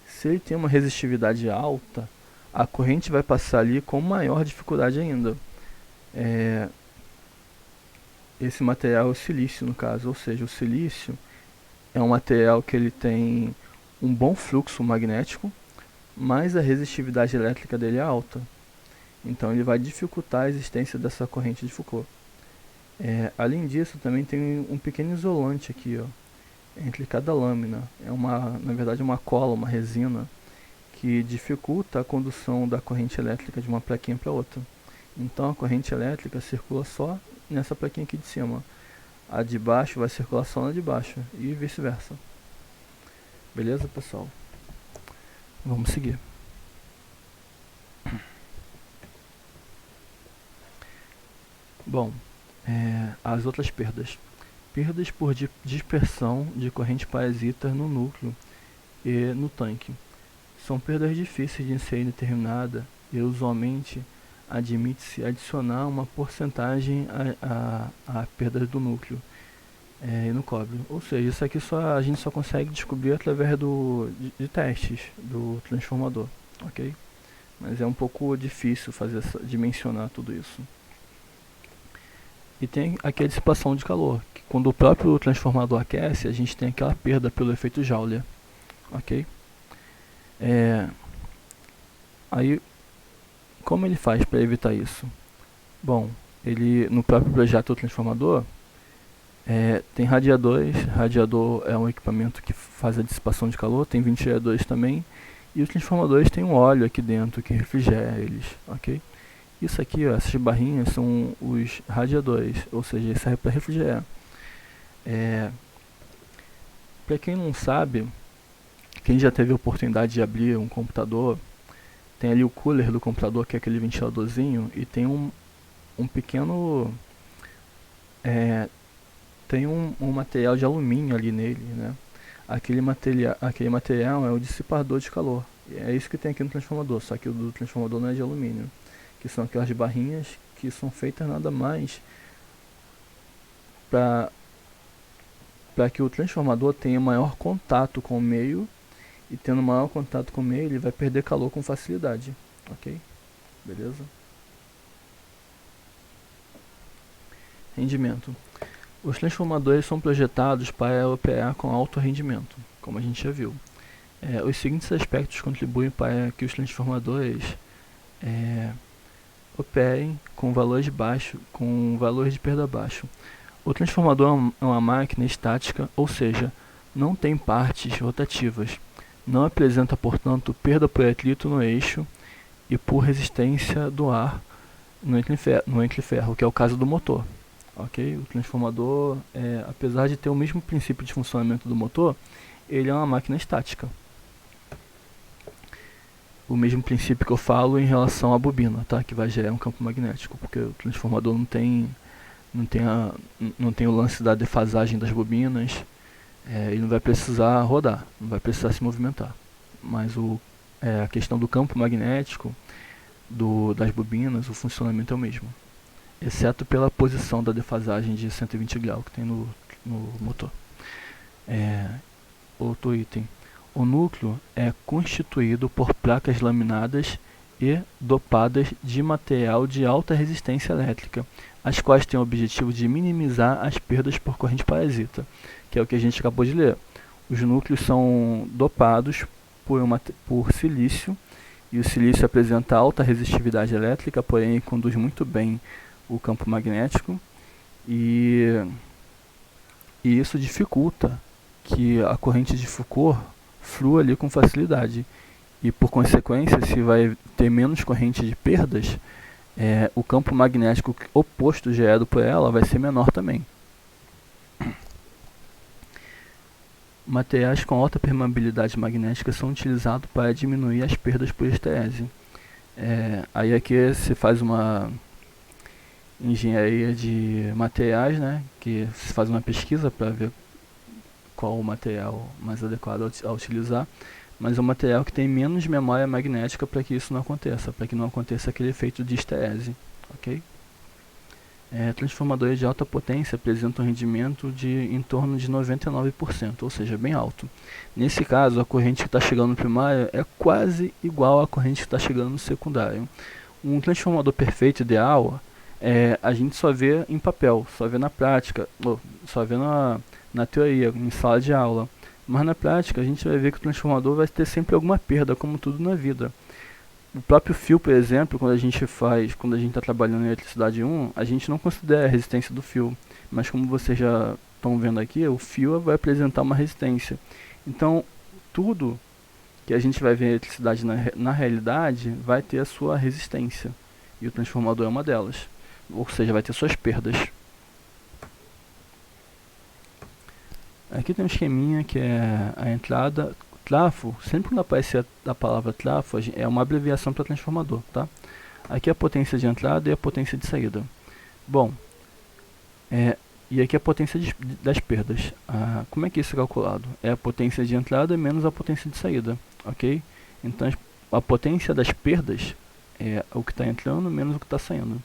Se ele tem uma resistividade alta, a corrente vai passar ali com maior dificuldade ainda. Esse material é o silício, no caso, ou seja, o silício é um material que ele tem um bom fluxo magnético, mas a resistividade elétrica dele é alta. Então ele vai dificultar a existência dessa corrente de Foucault. Além disso, também tem um pequeno isolante aqui, ó, entre cada lâmina. Na verdade, uma cola, uma resina, que dificulta a condução da corrente elétrica de uma plaquinha para outra. Então a corrente elétrica circula só nessa plaquinha aqui de cima. A de baixo vai circular só na de baixo e vice-versa. Beleza, pessoal? Vamos seguir. Bom, as outras perdas. Perdas por dispersão de corrente parasita no núcleo e no tanque. São perdas difíceis de ser determinada e usualmente admite-se adicionar uma porcentagem a perdas do núcleo e no cobre. Ou seja, isso aqui a gente só consegue descobrir através de testes do transformador, ok? Mas é um pouco difícil dimensionar tudo isso. E tem aqui a dissipação de calor, que quando o próprio transformador aquece, a gente tem aquela perda pelo efeito Joule, ok? Aí, como ele faz para evitar isso? Bom, ele no próprio projeto do transformador tem radiadores. Radiador é um equipamento que faz a dissipação de calor, tem ventiladores também, e os transformadores têm um óleo aqui dentro que refrigera eles, ok? Isso aqui, ó, essas barrinhas são os radiadores, ou seja, ele serve para refrigerar. Para quem não sabe, quem já teve a oportunidade de abrir um computador, tem ali o cooler do computador, que é aquele ventiladorzinho, e tem um pequeno tem um material de alumínio ali nele, né? Aquele material é o dissipador de calor. É isso que tem aqui no transformador, só que o do transformador não é de alumínio, que são aquelas barrinhas que são feitas nada mais para que o transformador tenha maior contato com o meio, e tendo maior contato com o meio, ele vai perder calor com facilidade, ok? Beleza? Rendimento. Os transformadores são projetados para operar com alto rendimento, como a gente já viu. Os seguintes aspectos contribuem para que os transformadores operem com valores baixos, com valores de perda baixo. O transformador é uma máquina estática, ou seja, não tem partes rotativas. Não apresenta, portanto, perda por atrito no eixo e por resistência do ar no entre-ferro, que é o caso do motor. Ok? O transformador, apesar de ter o mesmo princípio de funcionamento do motor, ele é uma máquina estática. O mesmo princípio que eu falo em relação à bobina, tá? Que vai gerar um campo magnético, porque o transformador não tem o lance da defasagem das bobinas. Ele não vai precisar rodar, não vai precisar se movimentar. Mas a questão do campo magnético das bobinas, o funcionamento é o mesmo, exceto pela posição da defasagem de 120 graus que tem no motor. Outro item. O núcleo é constituído por placas laminadas e dopadas de material de alta resistência elétrica, as quais têm o objetivo de minimizar as perdas por corrente parasita, que é o que a gente acabou de ler. Os núcleos são dopados por silício, e o silício apresenta alta resistividade elétrica, porém conduz muito bem o campo magnético, e isso dificulta que a corrente de Foucault flua ali com facilidade. E por consequência, se vai ter menos corrente de perdas, o campo magnético oposto gerado por ela vai ser menor também. Materiais com alta permeabilidade magnética são utilizados para diminuir as perdas por esterese. Aí aqui se faz uma engenharia de materiais, né, que se faz uma pesquisa para ver qual o material mais adequado a utilizar, mas é um material que tem menos memória magnética para que isso não aconteça, para que não aconteça aquele efeito de esterese, ok? Transformadores de alta potência apresentam um rendimento de em torno de 99%, ou seja, bem alto. Nesse caso, a corrente que está chegando no primário é quase igual à corrente que está chegando no secundário. Um transformador perfeito ideal a gente só vê em papel, só vê na prática, só vê na teoria, em sala de aula. Mas na prática a gente vai ver que o transformador vai ter sempre alguma perda, como tudo na vida. O próprio fio, por exemplo, quando a gente está trabalhando em eletricidade 1, a gente não considera a resistência do fio. Mas como vocês já estão vendo aqui, o fio vai apresentar uma resistência. Então, tudo que a gente vai ver em eletricidade na realidade vai ter a sua resistência. E o transformador é uma delas. Ou seja, vai ter suas perdas. Aqui tem um esqueminha que é a entrada. Trafo, sempre quando aparecer a palavra trafo, é uma abreviação para transformador, tá? Aqui é a potência de entrada e a potência de saída. Bom, e aqui é a potência das perdas. Como é que isso é calculado? É a potência de entrada menos a potência de saída, ok? Então a potência das perdas é o que está entrando menos o que está saindo.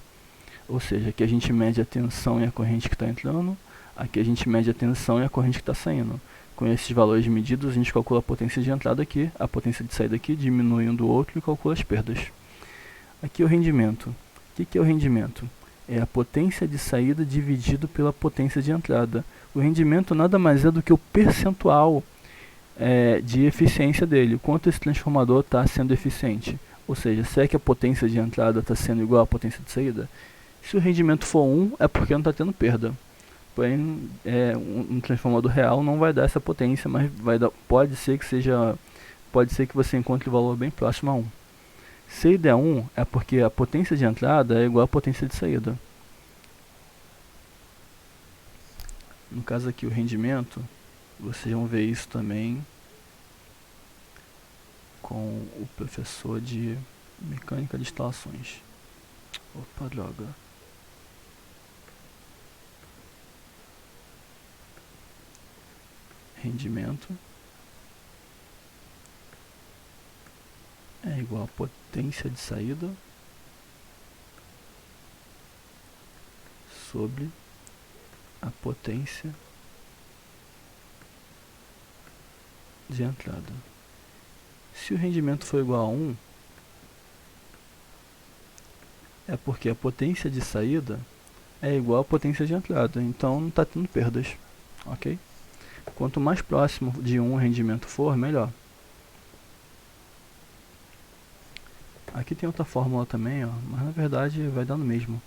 Ou seja, aqui a gente mede a tensão e a corrente que está entrando, aqui a gente mede a tensão e a corrente que está saindo. Com esses valores medidos, a gente calcula a potência de entrada aqui, a potência de saída aqui, diminui um do outro e calcula as perdas. Aqui é o rendimento. O que é o rendimento? É a potência de saída dividido pela potência de entrada. O rendimento nada mais é do que o percentual de eficiência dele, o quanto esse transformador está sendo eficiente. Ou seja, se é que a potência de entrada está sendo igual à potência de saída, se o rendimento for 1, é porque não está tendo perda. Porém, um transformador real não vai dar essa potência, mas pode ser que você encontre o valor bem próximo a 1. Se der 1, é porque a potência de entrada é igual à potência de saída. No caso aqui, o rendimento, vocês vão ver isso também com o professor de mecânica de instalações. Opa, droga. Rendimento é igual a potência de saída sobre a potência de entrada. Se o rendimento for igual a 1, é porque a potência de saída é igual à potência de entrada, então não está tendo perdas, ok? Quanto mais próximo de 1 o rendimento for, melhor. Aqui tem outra fórmula também, mas na verdade vai dar no mesmo.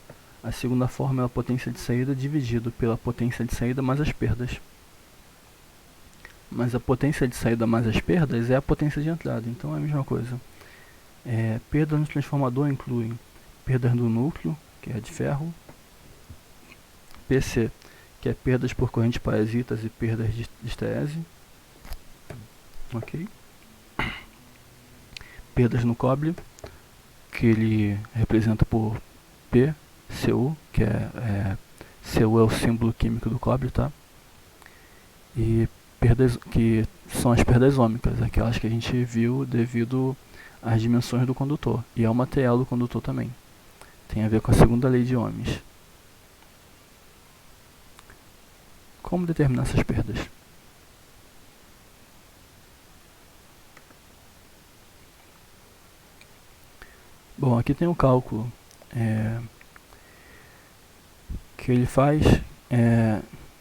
A segunda fórmula é a potência de saída dividido pela potência de saída mais as perdas. Mas a potência de saída mais as perdas é a potência de entrada, então é a mesma coisa. Perdas no transformador incluem perdas do núcleo, que é de ferro, PC, que é perdas por correntes parasitas e perdas de esterese, ok? Perdas no cobre, que ele representa por PCU, que CU é o símbolo químico do cobre, tá? E perdas que são as perdas ômicas, aquelas que a gente viu devido às dimensões do condutor, e ao material do condutor também. Tem a ver com a segunda lei de Ohms. Como determinar essas perdas? Bom, aqui tem um cálculo que ele faz,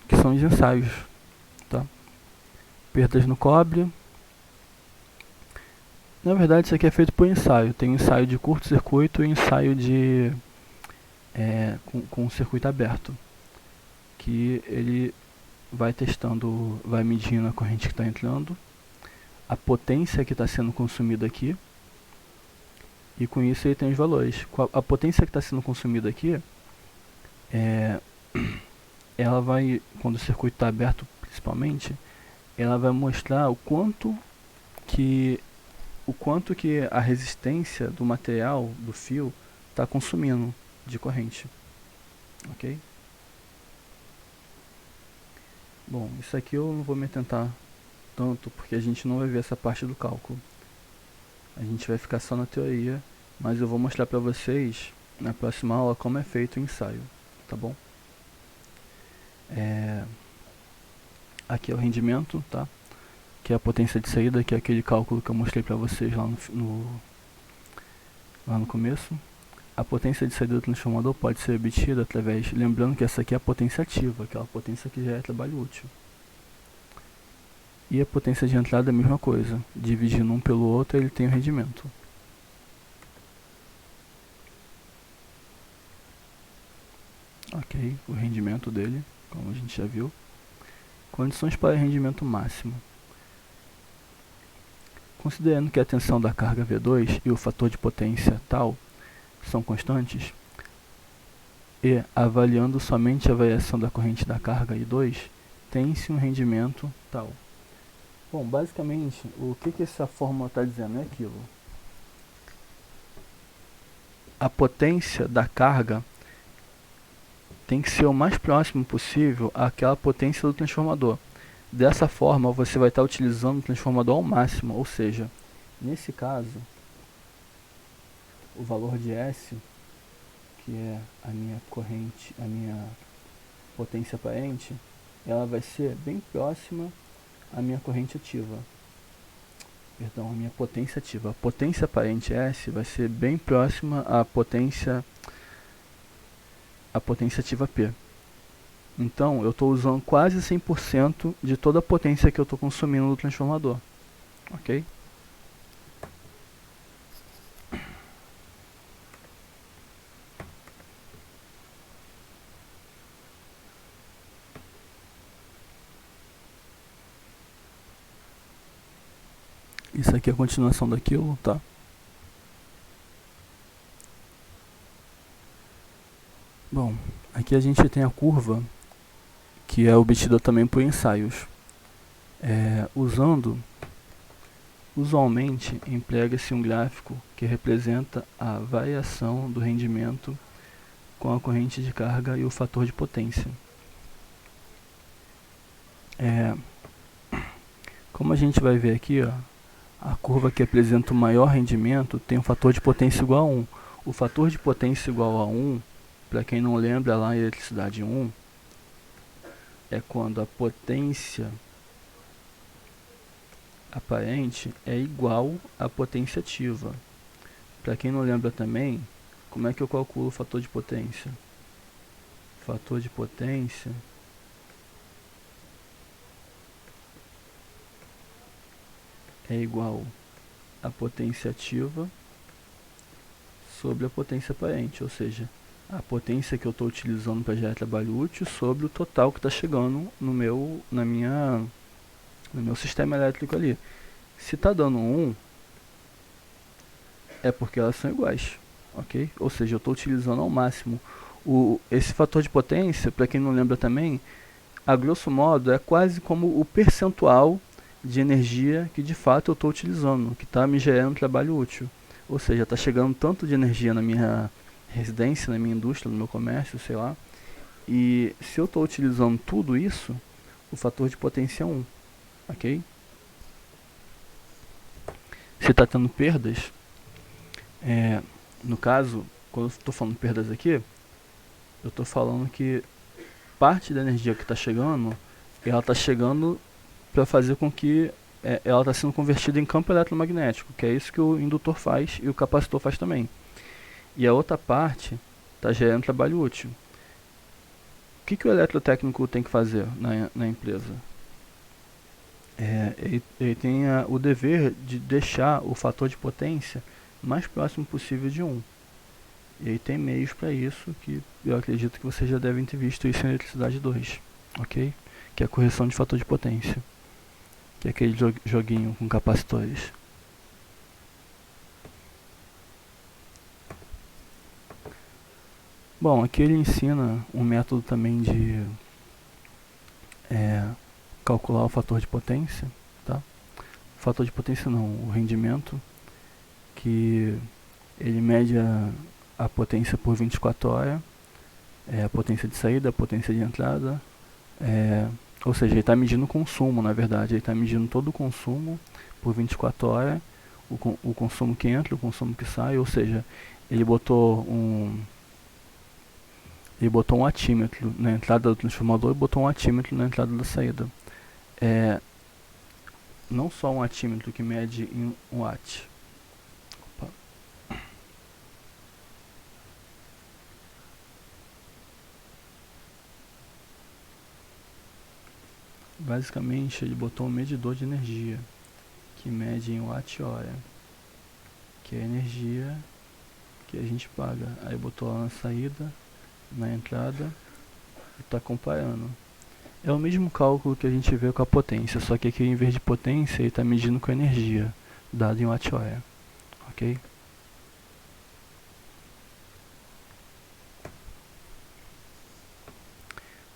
que são os ensaios, tá? Perdas no cobre. Na verdade, isso aqui é feito por ensaio. Tem ensaio de curto-circuito e ensaio de com circuito aberto, que ele vai testando, vai medindo a corrente que está entrando, a potência que está sendo consumida aqui, e com isso ele tem os valores. A potência que está sendo consumida aqui, ela vai, quando o circuito está aberto principalmente, ela vai mostrar o quanto que a resistência do material, do fio, está consumindo de corrente, ok? Bom, isso aqui eu não vou me atentar tanto, porque a gente não vai ver essa parte do cálculo. A gente vai ficar só na teoria, mas eu vou mostrar para vocês na próxima aula como é feito o ensaio, tá bom? Aqui é o rendimento, tá? Que é a potência de saída, que é aquele cálculo que eu mostrei para vocês lá no começo. A potência de saída do transformador pode ser obtida através, lembrando que essa aqui é a potência ativa, aquela potência que já é trabalho útil. E a potência de entrada é a mesma coisa, dividindo um pelo outro ele tem o rendimento. Ok, o rendimento dele, como a gente já viu. Condições para rendimento máximo. Considerando que a tensão da carga V2 e o fator de potência tal são constantes, e avaliando somente a variação da corrente da carga I2, tem-se um rendimento tal. Bom, basicamente, o que essa fórmula está dizendo é aquilo. A potência da carga tem que ser o mais próximo possível àquela potência do transformador. Dessa forma, você vai estar utilizando o transformador ao máximo, ou seja, nesse caso, o valor de S, que é a minha corrente, a minha potência aparente, ela vai ser bem próxima à minha corrente ativa. Perdão, a minha potência ativa. A potência aparente S vai ser bem próxima à potência ativa P. Então, eu estou usando quase 100% de toda a potência que eu estou consumindo do transformador. Ok? Isso aqui é a continuação daquilo, tá? Bom, aqui a gente tem a curva, que é obtida também por ensaios. Usualmente, emprega-se um gráfico que representa a variação do rendimento com a corrente de carga e o fator de potência. Como a gente vai ver aqui, ó, a curva que apresenta o maior rendimento tem um fator de potência igual a 1. O fator de potência igual a 1, para quem não lembra lá em eletricidade 1, é quando a potência aparente é igual à potência ativa. Para quem não lembra também, como é que eu calculo o fator de potência? Fator de potência é igual à potência ativa sobre a potência aparente, ou seja, a potência que eu estou utilizando para gerar trabalho útil sobre o total que está chegando no meu sistema elétrico ali. Se está dando 1, é porque elas são iguais, ok? Ou seja, eu estou utilizando ao máximo. Esse fator de potência, para quem não lembra também, a grosso modo é quase como o percentual de energia que de fato eu estou utilizando, que está me gerando trabalho útil. Ou seja, está chegando tanto de energia na minha residência, na minha indústria, no meu comércio, sei lá. E se eu estou utilizando tudo isso, o fator de potência é 1, ok? Se está tendo perdas, no caso, quando eu estou falando perdas aqui, eu estou falando que parte da energia que está chegando, ela está chegando para fazer com que ela está sendo convertida em campo eletromagnético, que é isso que o indutor faz e o capacitor faz também. e a outra parte está gerando trabalho útil. O que o eletrotécnico tem que fazer na empresa? Ele tem o dever de deixar o fator de potência mais próximo possível de 1. E aí tem meios para isso, que eu acredito que vocês já devem ter visto isso em eletricidade 2, ok? Que é a correção de fator de potência, que é aquele joguinho com capacitores. Bom, aqui ele ensina um método também de calcular o fator de potência, tá? O fator de potência não, o rendimento, que ele mede a potência por 24 horas, a potência de saída, a potência de entrada, ou seja, ele está medindo o consumo, na verdade, ele está medindo todo o consumo por 24 horas, o consumo que entra, o consumo que sai, ou seja, ele botou um atímetro na entrada do transformador e botou um atímetro na entrada da saída. Não só um atímetro que mede em watt. Opa. Basicamente, ele botou um medidor de energia que mede em watt-hora, que é a energia que a gente paga. Aí botou lá na saída, na entrada, e está comparando. É o mesmo cálculo que a gente vê com a potência, só que aqui em vez de potência ele está medindo com energia, dado em watt-hora, ok?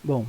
Bom,